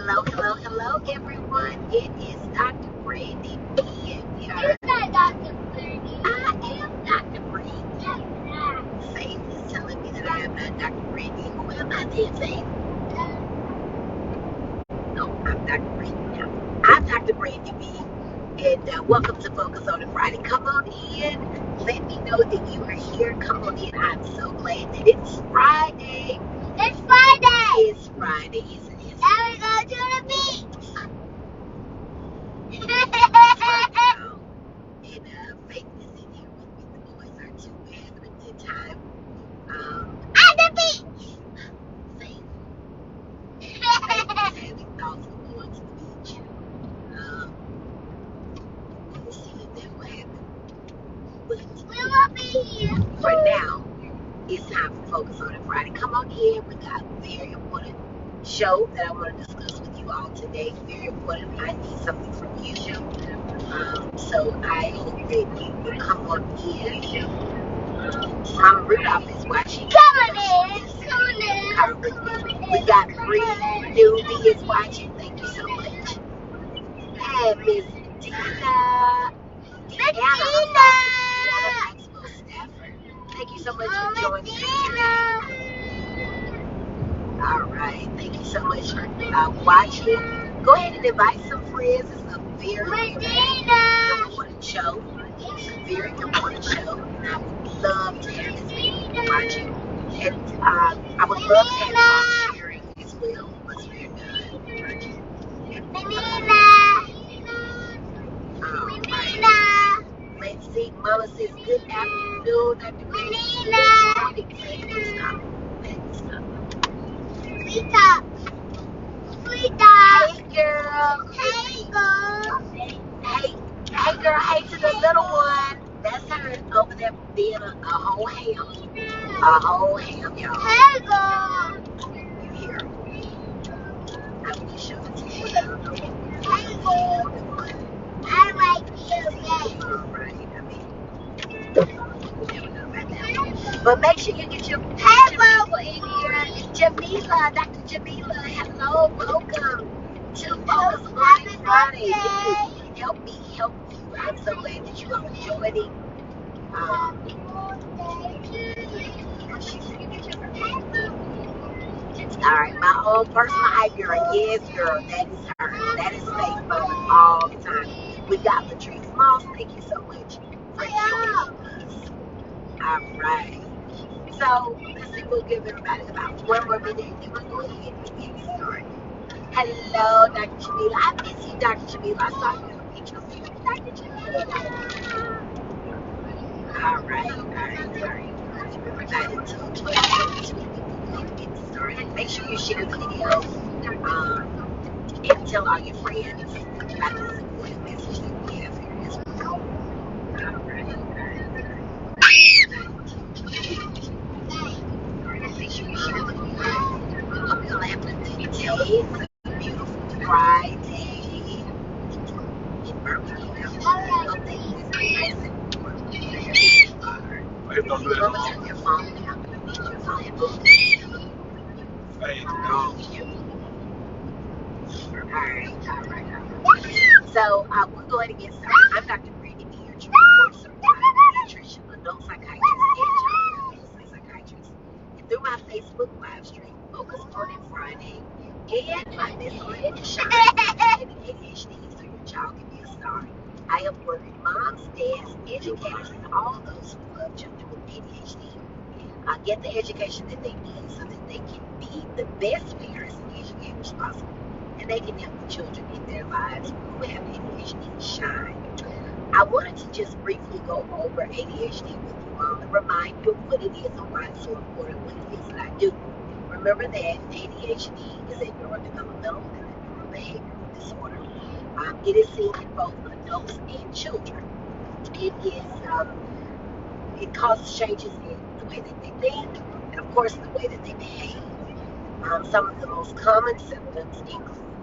Hello, everyone. It is Dr. Brandi B, and we are. It's not Dr. Brandi. I am Dr. Brandi. Faith is telling me that I am not Dr. Brandi. Who am I then, Faith? No, I'm Dr. Brandi now. I'm Dr. Brandi B, and welcome to Focus on a Friday. Come on in. Let me know that you are here. Come on in. I'm so glad that it's Friday. It's Friday. It's Friday, isn't it? Now we go to the beach. And Faith is in here with me. The boys are too. We're having a good time. At the beach. Faith is having thoughts of going to the beach. We'll see if that will happen. But We will be here. for now, it's time for Focus on a Friday. Come on in. We got a very important show that I want to discuss with you all today. Very important. I need something from you. So I hope that you will come on in. Mama Rudolph is watching. Come on in. We got Bree Newbie is watching. Thank you so much. And Miss Dina. Deanna Maxwell Stafford. Thank you so much for joining us. All right. Thank you so much for watching. Go ahead and invite some friends. It's a very important show. It's a very important show. And I would love to have as many people watching. And I would love to have you all sharing as well. It's very good. All right. Let's see. Mama says, good afternoon, Dr. Hey, girl. Hey, girl. Hey to the little one. That's her over there being a whole ham. A whole ham, y'all. Hey, girl. You hear? I will show it to you. Hey, girl. I like you, baby. All right. I mean, never know about that one. But make sure you get your over in here. Jamila, Dr. Jamila, hello, welcome to Focus on a Friday. Help me help you. I'm so glad that you are joining. All right, my own personal hype girl. Yes, girl, that is her. That is Faith Bowman all the time. We got Latrice Moss. Thank you so much for joining us. All right. So let's see. We'll give everybody about one more minute, and then we'll go ahead and get started. Hello, Dr. Jamila. I miss you, Dr. Jamila. I saw you in a picture of you, Dr. Jamila. All right. Everybody until 12:22. Get started. Make sure you share the video and tell all your friends about this important message that we have here as well. All right. Make sure you share the video. Hope you'll have a good day. It's a beautiful Friday in Birmingham. Hope that you is nice and warm. Mama, turn your phone down. Your phone. Alright. So we're going to get started. I'm Dr. Brandi B, your true board certified pediatrician, adult psychiatrist, and child psychiatrist. And through my Facebook live stream, Focus on it Friday, and my miscellaneous shine and ADHD, so your child can be a star. I have worked with moms, dads, educators, and all those who love children with ADHD. Get the education that they need so that they can be the best parents and educators possible. And they can help the children in their lives who have ADHD shine. I wanted to just briefly go over ADHD with you all and remind you of what it is and why it's so important, what it is that I do. Remember that ADHD is a neurodevelopmental and a neurobehavioral disorder. It is seen in both adults and children. It causes changes in the way that they think and, of course, the way that they behave. Some of the most common symptoms include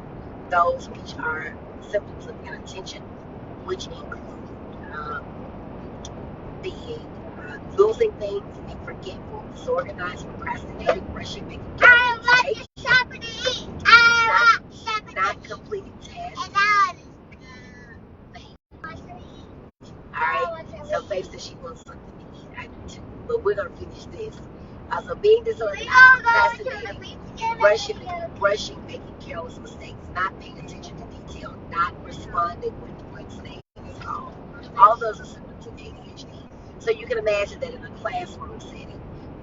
those which are symptoms of inattention, which include losing things, being forgetful, disorganized, procrastinating, rushing, making I like shopping to eat. I like shopping this. So being disorganized, procrastinating, rushing, making careless mistakes, not paying attention to detail, not responding when saying is called. All those are symptoms of ADHD. So you can imagine that in a classroom setting,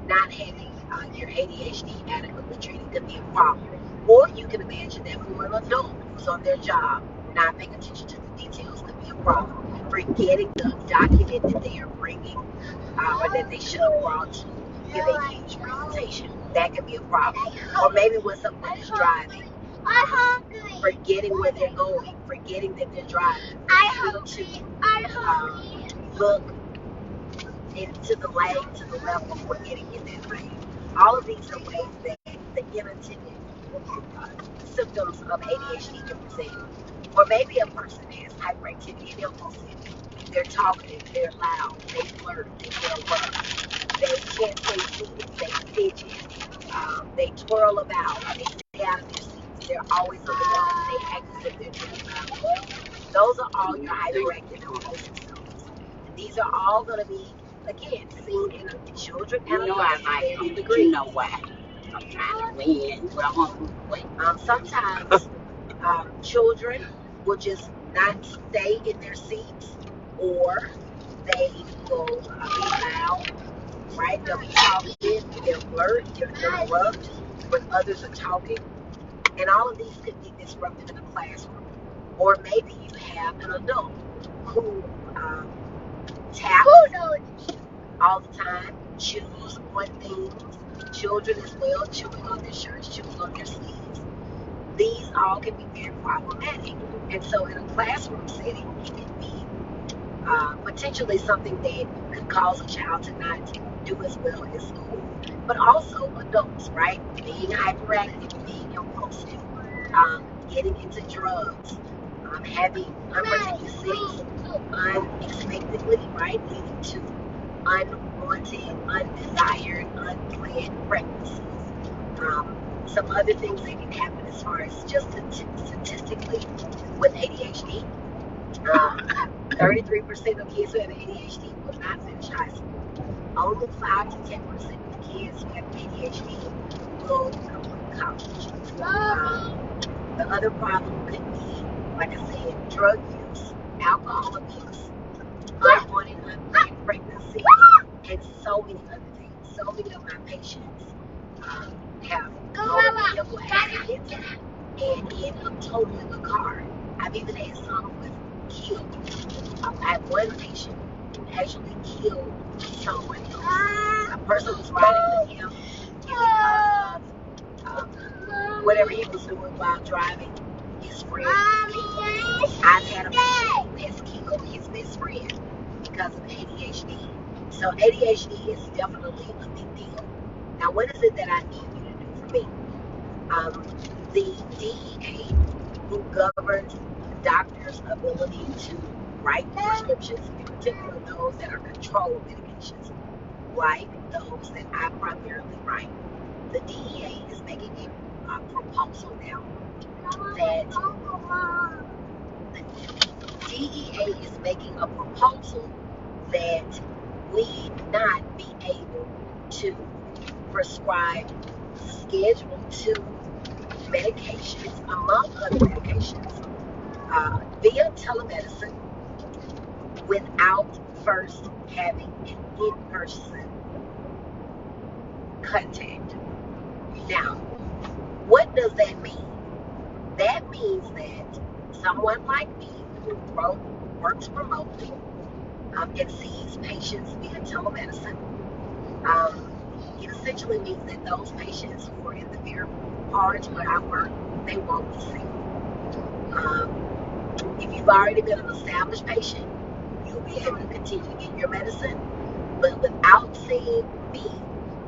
not having your ADHD adequately treated could be a problem. Or you can imagine that for an adult who's on their job, not paying attention to the details could be a problem. Forgetting the document that they are bringing or that they should have brought to give a huge presentation, that could be a problem. Or maybe when someone is driving, forgetting where they're going, forgetting that they're driving, look into the lane to the left before getting in that lane. All of these are ways that the inattentive symptoms of ADHD can present. Or maybe a person has hyperactivity and impulsivity. They're talkative, they're loud, they flirt, they interrupt, they can't stay seated, they fidget, they twirl about, they stay out of their seats, they're always on the go, they act as if they're doing something. Those are all your hyperactive impulsive symptoms. And these are all going to be, again, seen in children and adults to varying degrees. You know why? I'm trying to win. But I want to wait. Sometimes children will just not stay in their seats, or they will be loud, right? They'll be talking, they'll flirt, they'll interrupt when others are talking. And all of these could be disruptive in the classroom. Or maybe you have an adult who taps all the time, chews on things, children as well, chewing on their shirts, chewing on their sleeves. These all can be very problematic. And so in a classroom setting, it can be potentially something that could cause a child to not do as well in school. But also adults, right? Being hyperactive, being impulsive, getting into drugs, having unprotected sex unexpectedly, right? Leading to unwanted, undesired, unplanned pregnancies. Some other things that can happen as far as just statistically with ADHD. 33% of kids who have ADHD will not finish high school. Only 5 to 10% of kids who have ADHD will complete college. The other problem could be, like I said, drug use, alcohol abuse, unwanted, unplanned pregnancy, and so many other things. So many of my patients have motor vehicle accidents and end up totaling a car. I've even had some with killed. I had one patient who actually killed someone else. A person was riding with him because of whatever he was doing while driving his friend. I've had a patient who has killed his best friend because of ADHD. So ADHD is definitely a big deal. Now, what is it that I need you to do for me? The DEA, who governs doctors' ability to write prescriptions, in particular those that are controlled medications, like those that I primarily write. The DEA is making a proposal now that the DEA is making a proposal that we not be able to prescribe Schedule 2 medications, among other medications, via telemedicine without first having an in-person contact. Now, what does that mean? That means that someone like me who works remotely and sees patients via telemedicine, it essentially means that those patients who are in the very parts where I work, they won't be seen. If you've already been an established patient, you'll be able to continue getting your medicine. But without seeing me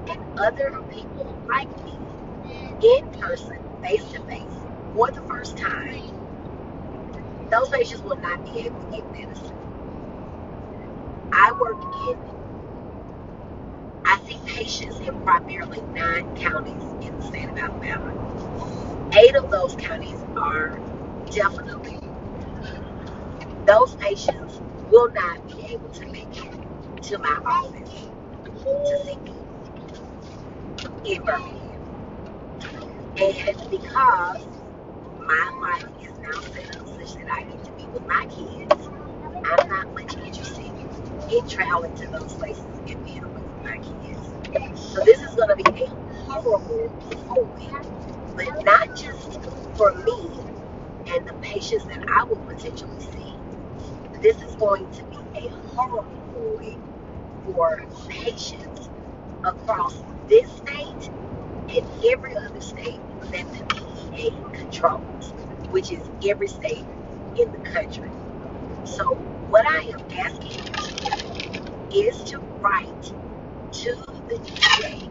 and other people like me in person, face to face, for the first time, those patients will not be able to get medicine. I see patients in primarily 9 counties in the state of Alabama. 8 of those counties are definitely, those patients will not be able to make it to my office to see me. in Birmingham. And because my life is now set up such that I get to be with my kids, I'm not much interested in traveling to those places and being away from my kids. So this is going to be a horrible void, but not just for me and the patients that I will potentially see. This is going to be a horrible void for patients across this state and every other state that the DEA controls, which is every state in the country. So what I am asking you to do is to write to the DEA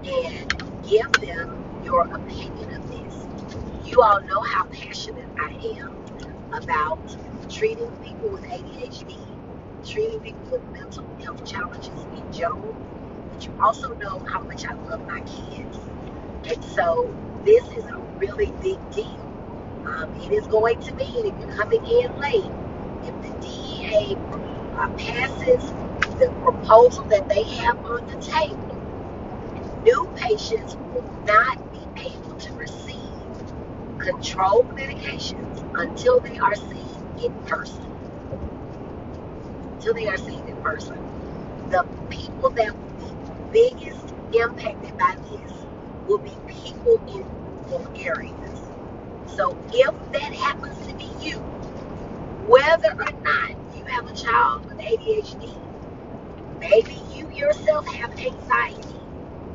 and give them your opinion of this. You all know how passionate I am about treating people with ADHD, treating people with mental health challenges in general, but you also know how much I love my kids. And so this is a really big deal. It is going to be, and if you're coming in late, if the DEA passes the proposal that they have on the table, new patients will not be able to receive controlled medications until they are seen in person. Until they are seen in person. The people that will be biggest impacted by this will be people in rural areas. So if that happens to be you, whether or not you have a child with ADHD, maybe you yourself have anxiety,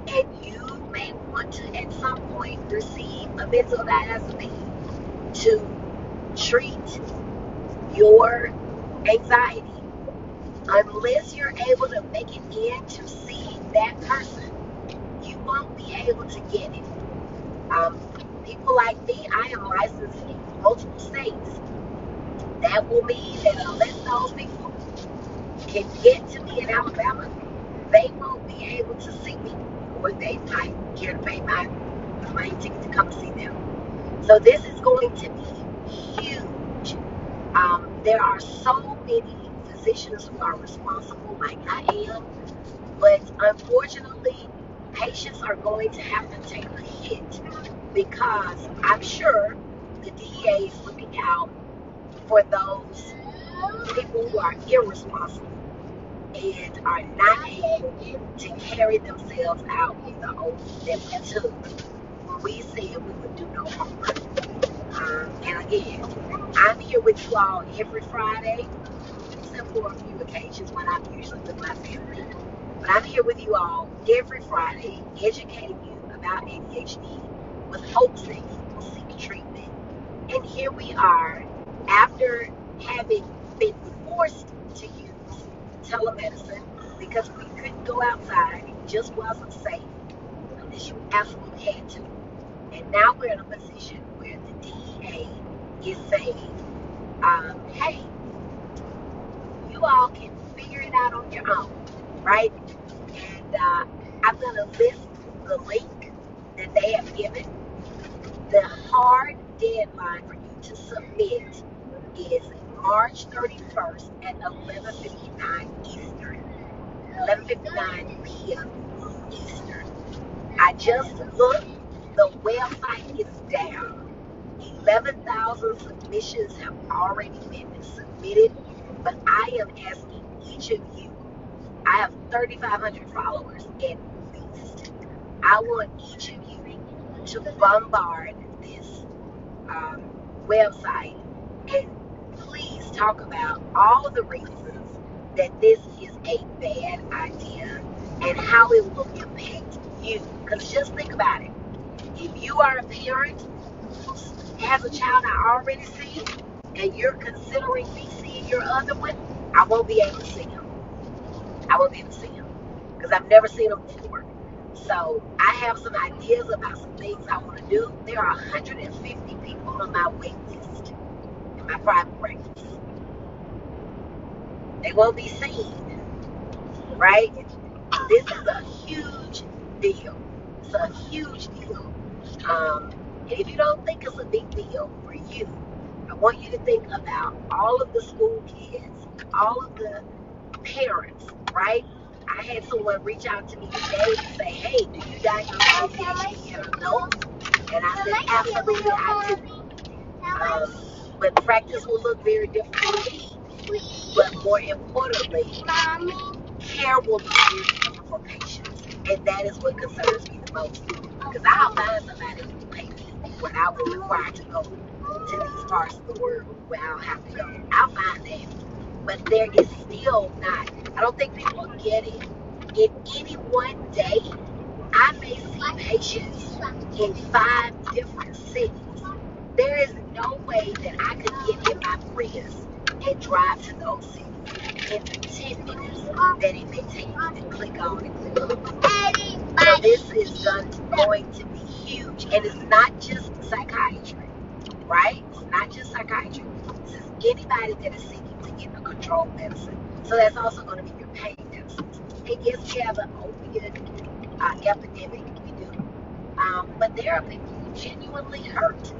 and you may want to at some point receive a benzodiazepine to treat your anxiety. Unless you're able to make it in to see that person, you won't be able to get it. People like me, I am licensed in multiple states. That will mean that unless those people can get to me in Alabama, they won't be able to see me, or they might care to pay my plane ticket to come see them. So this is going to be huge. There are so many physicians who are responsible, like I am, but unfortunately, patients are going to have to take a hit because I'm sure the DEA is looking out for those people who are irresponsible and are not able to carry themselves out with the oath that we took when we said we would do no harm. And again, I'm here with you all every Friday, except for a few occasions when I'm usually with my family. But I'm here with you all every Friday, educating you about ADHD with hopes that you will seek treatment. And here we are, after having been forced to use telemedicine because we couldn't go outside, it just wasn't safe unless you absolutely had to. And now we're in a position where the DEA is saying, hey, you all can figure it out on your own, right? And I'm going to list the link that they have given. The hard deadline for you to submit is March 31st at 11:59 Eastern. 11:59 p.m. Eastern. I just looked, the website is down. 11,000 submissions have already been submitted, but I am asking each of you. I have 3,500 followers at least. I want each of you to bombard this website and please talk about all the reasons that this is a bad idea and how it will impact you. Because just think about it. If you are a parent who has a child I already see and you're considering me seeing your other one, I won't be able to see him. I won't be able to see him because I've never seen him before. So I have some ideas about some things I want to do. There are 150 people on my wait list in my private practice. They won't be seen, right? This is a huge deal. It's a huge deal. And if you don't think it's a big deal for you, I want you to think about all of the school kids, all of the parents, right? I had someone reach out to me today and say, hey, do you diagnose ADHD in adults? And I said, absolutely, I do. But practice will look very different for me. But more importantly, care will look very different for patients. And that is what concerns me the most. Because I'll find somebody who will pay me when I was required to go to these parts of the world where I'll have to go. I'll find that. But there is still not, I don't think people get it. In any one day, I may see patients in 5 different cities. There is no way that I could get in my Prius and drive to those cities in the 10 minutes that it may take me to click on and click on. So this is going to be huge. And it's not just psychiatry, right? It's not just psychiatry. This is anybody that is seeking to get a controlled medicine. So that's also going to be your pain medicines. And yes, we have an opiate epidemic. We do. But there are people who genuinely hurt.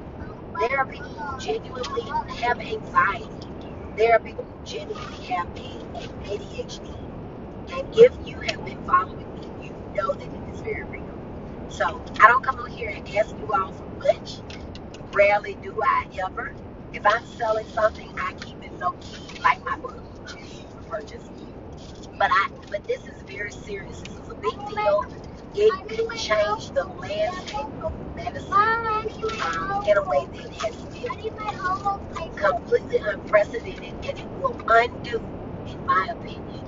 There are people who genuinely have anxiety. There are people who genuinely have ADHD. And if you have been following me, you know that it is very real. So I don't come on here and ask you all for much. Rarely do I ever. If I'm selling something, I keep it low key, like my book, which is purchase. But this is very serious. This is a big deal. It could change the landscape of medicine in a way that has been completely unprecedented, and it will undo, in my opinion,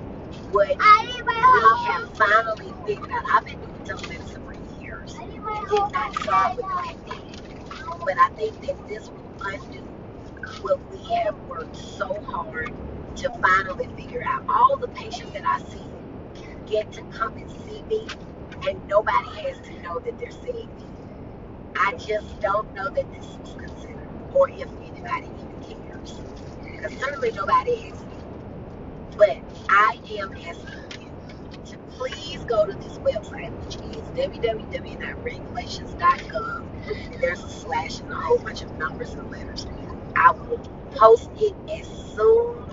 what we have finally figured out. I've been doing telemedicine for years. It did not start with the pandemic, but I think that this will undo what we have worked so hard to finally figure out. All the patients that I see get to come and see me, and nobody has to know that they're seeing me. I just don't know that this is considered, or if anybody even cares. Because certainly nobody asks me. But I am asking you to please go to this website, which is www.regulations.gov. And there's a slash and a whole bunch of numbers and letters. I will post it as soon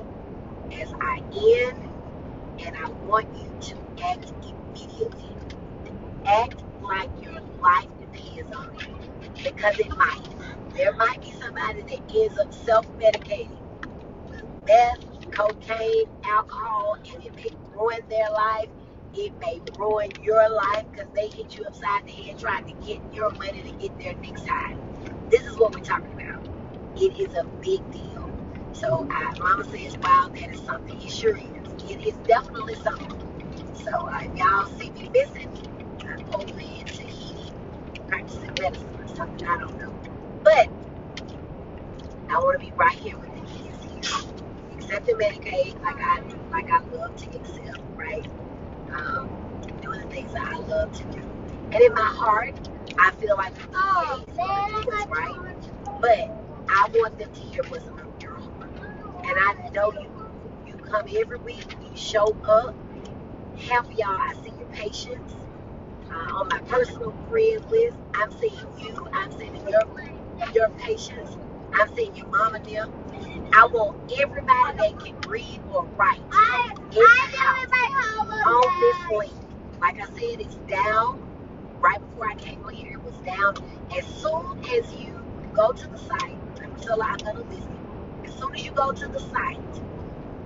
as I end, and I want you to act immediately. Act like your life depends on it, because it might. There might be somebody that ends up self-medicating with meth, cocaine, alcohol, and it may ruin their life. It may ruin your life because they hit you upside the head trying to get your money to get there next time. This is what we're talking about. It is a big deal. So Mama says, wow, that is something. It sure is. It is definitely something. So if y'all see me missing, I'm over in Tahiti practicing medicine or something. I don't know. But I want to be right here with the kids here. Accepting Medicaid like I love to accept, right? Doing the things that I love to do. And in my heart, I feel like the VA is going to do what's right. But I want them to hear what's on your heart. And I know you come every week, you show up. Half of y'all, I see your patients on my personal friends list. I'm seeing you. I'm seeing your patients. I'm seeing your mom and them. I want everybody that can read or write in the house on this link. Like I said, it's down. Right before I came on here, it was down. As soon as you go to the site, until I'm going to list it, as soon as you go to the site,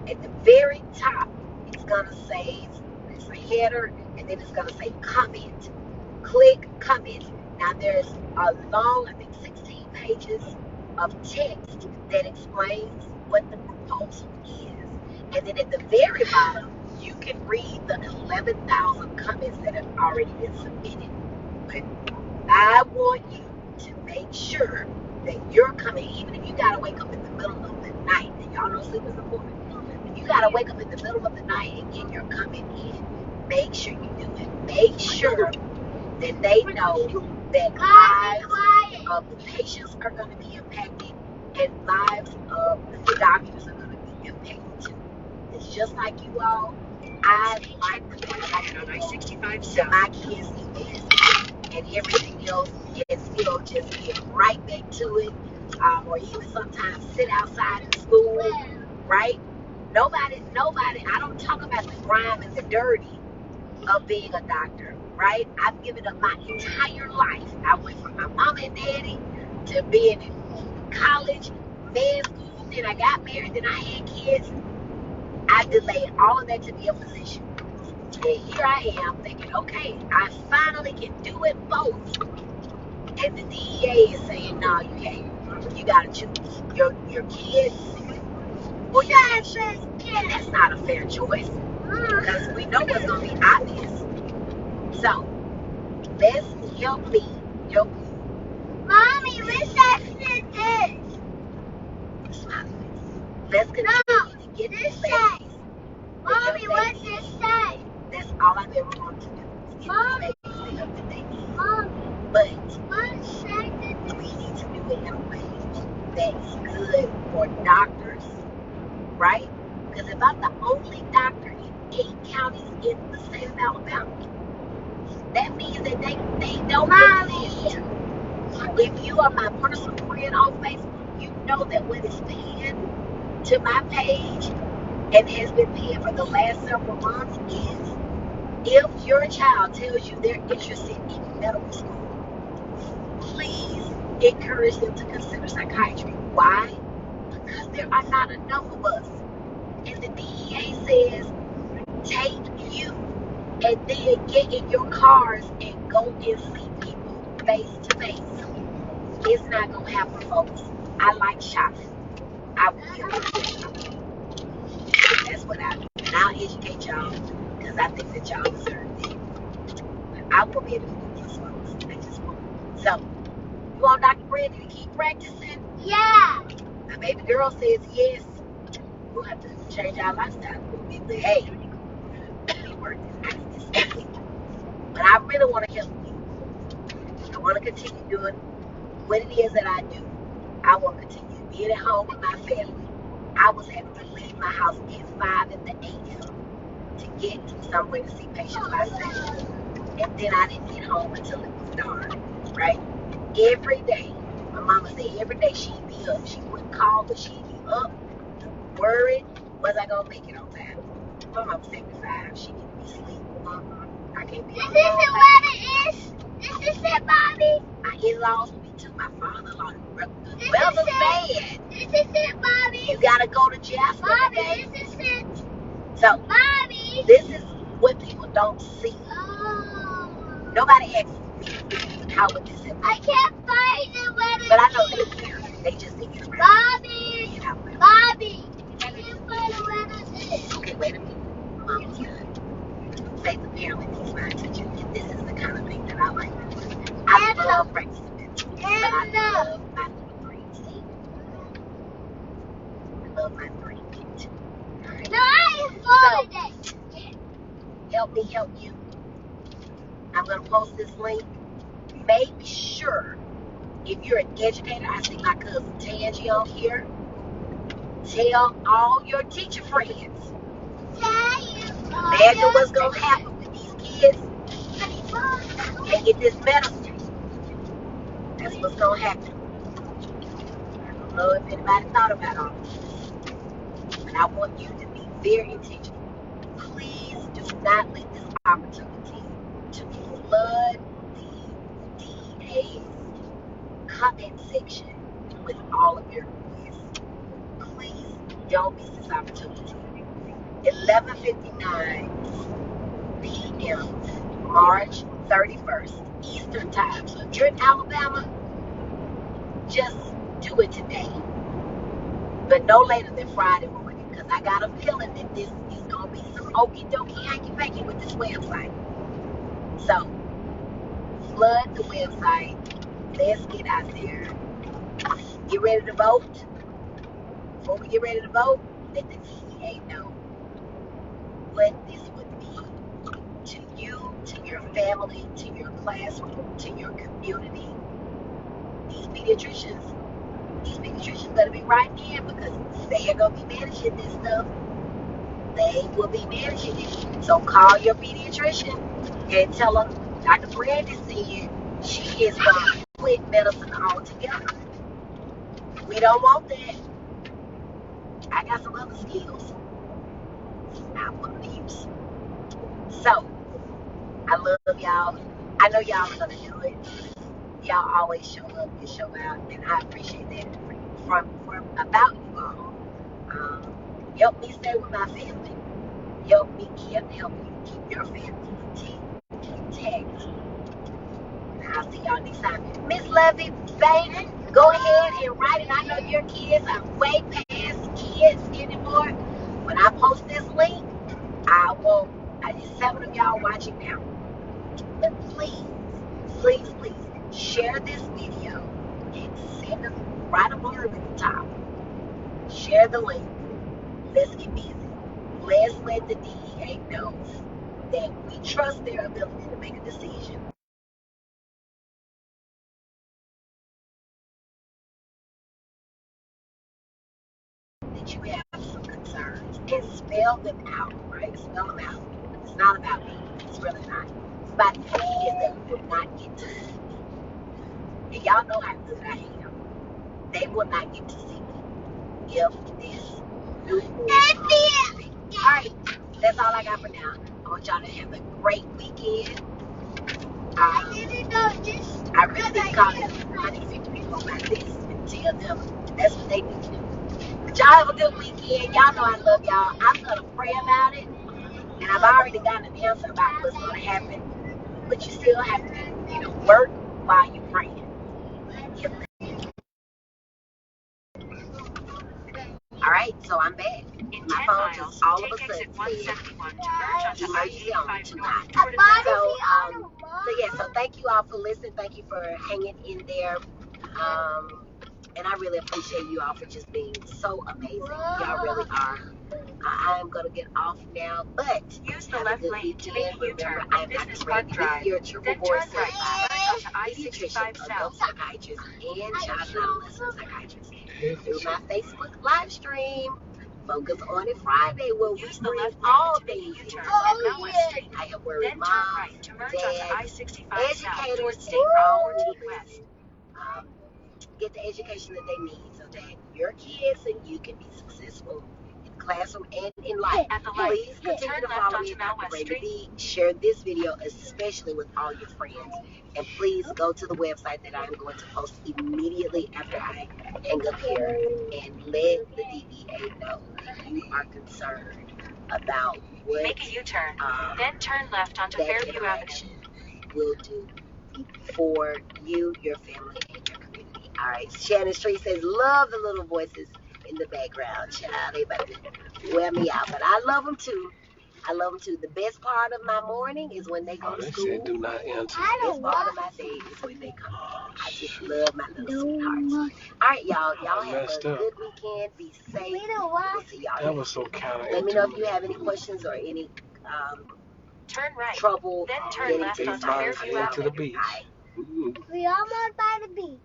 at the very top, it's going to say, there's a header, and then it's going to say comment. Click comment. Now there's a long, I think 16 pages of text that explains what the proposal is. And then at the very bottom, you can read the 11,000 comments that have already been submitted. But I want you to make sure that you're coming, even if you got to wake up in the middle of the night, and y'all know sleep is important. If you got to wake up in the middle of the night and get your comment in, make sure you do it. Make sure that they know that lives of the patients are going to be impacted, and lives of the doctors are going to be impacted too. It's just like you all. I like the fact that my kids eat this and everything else, and still just get right back to it, or even sometimes sit outside in school, right? Nobody, I don't talk about the grime and the dirty of being a doctor, right? I've given up my entire life. I went from my mom and daddy to being in college, med school, then I got married, then I had kids. I delayed all of that to be a physician. And here I am thinking, okay, I finally can do it both. And the DEA is saying, no, you can't. You gotta choose your kids or your passion. And that's not a fair choice because we know what's gonna be obvious. So let's help me help you. Mommy, which accent is? Let's continue to get this babies. Mommy, what's this say? That's all I've ever wanted to do. Is get these babies the help that they need. But we need to do it in a way that's good for doctors, right? Because if I'm the only doctor in 8 counties in the state of Alabama, that means that they don't exist. If you are my personal friend on Facebook, you know that what is pinned to my page and has been pinned for the last several months is if your child tells you they're interested in medical school, please encourage them to consider psychiatry. Why? Because there are not enough of us. And the DEA says, take you and then get in your cars and go and see people face to face. It's not going to happen, folks. I like shopping. I will. That's what I do. And I'll educate y'all because I think that y'all deserve it. I will be able to do this, folks. I just won't. So, you want Dr. Brandi to keep practicing? Yeah. My baby girl says yes. We'll have to change our lifestyle. We'll be like, hey, we work this out this week. But I really want to help you. I want to continue doing what it is that I do. I want to continue being at home with my family. I was having to leave my house at 5 in the a.m. to get somewhere to see patients myself. And then I didn't get home until it was dark, right? Every day, my mama said every day she'd be up. She wouldn't call, but she'd be up, worried, was I going to make it on time? My mama's 75. She needed to be asleep. I can't be on This isn't what it is. This is it, Bobby. My in-laws will be to my father-in-law. This Well, is the it. bad. This is it, Bobby. You gotta go to Jasper Bobby, today. this is it. So, Bobby. this is what people don't see. Oh. Nobody asks me how would this happen. I can't find it where it But I know is. they're there. They just think it's around. Bobby. You know, Bobby. I can't find it where it is. okay, wait a minute. Mama's good. Faith apparently needs my attention. And this is the kind of thing that I like. I love practicing it. But I love my little green tea. I love my green kit. No, I am falling it. Help me help you. I'm going to post this link. Make sure, if you're an educator, I see my cousin Tangi on here. Tell all your teacher friends. Imagine what's going to happen with these kids. They get this medicine. That's what's going to happen. I don't know if anybody thought about all this. But I want you to be very intentional. Please do not let this opportunity to flood the DA's comment section with all of your requests. Please don't miss this opportunity. 11:59 p.m. March 31st Eastern Time. So if you're in Alabama, just do it today. But no later than Friday morning, because I got a feeling that this is going to be some okie dokie hanky panky with this website. So, flood the website. Let's get out there. Get ready to vote. Before we get ready to vote, let the DEA know what this would mean to you, to your family, to your classroom, to your community. These pediatricians better be right in because they are going to be managing this stuff. They will be managing it. So call your pediatrician and tell them Dr. Brandi said she is going to quit medicine altogether. We don't want that. I got some other skills I want to use. So, I love y'all. I know y'all are gonna do it. Y'all always show up and show out, and I appreciate that from about you all. Um, help me stay with my family. Help me help you keep your family intact. And I'll see y'all next time. Miss Lovey, baby, go ahead and write it. I know your kids are way past kids anymore. When I post this link, I just 7 of y'all watching now. But please, share this video and send them, write a blurb at the top. Share the link. Let's get busy. Let's let the DEA know that we trust their ability to make a decision. That you have some concerns and spell them out, right? Spell them out. It's not about me. It's really not. It's about the kids that will not get to see me. And y'all know how good I am. They will not get to see me if this new rule Alright, that's all I got for now. I want y'all to have a great weekend. I really need to call them 150 people about this and tell them that's what they need to do. But y'all have a good weekend. Y'all know I love y'all. I'm gonna pray about it, and I've already gotten an answer about what's gonna happen. But you still have to, work while you're praying. All right, so I'm back. My phone just all of a sudden said emergency on tonight. So thank you all for listening. Thank you for hanging in there. And I really appreciate you all for just being so amazing. Y'all really are. I am going to get off now, but use the left lane to make a U-turn on Business Park Drive. Then turn right to I-65 South. Psychiatrist and child and adolescent psychiatrist through my Facebook live stream. Focus on it Friday where we bring all things U-turn I have worried moms, dads, educators, west. Get the education that they need so that your kids and you can be successful in classroom and in life. Please continue to follow me at Brandi B. Share this video especially with all your friends. And please go to the website that I'm going to post immediately after I hang up here and let the DEA know that you are concerned about what make a U-turn, then turn left onto Fairview Avenue will do for you, your family, and your community. All right. Shannon Street says, love the little voices in the background. Child, they better wear me out. But I love them too. I love them too. The best part of my morning is when they go to school. Said do not answer. The best part of my day is when they come home. I just love my little sweethearts. All right, y'all. Y'all have a good weekend. Be safe. We'll see y'all. That was so kind of Let me know if you have any questions or any turn right. Trouble. Then turn left onto Fairview Avenue. To the beach. We almost by the beach.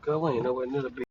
Go in, nowhere near the beach.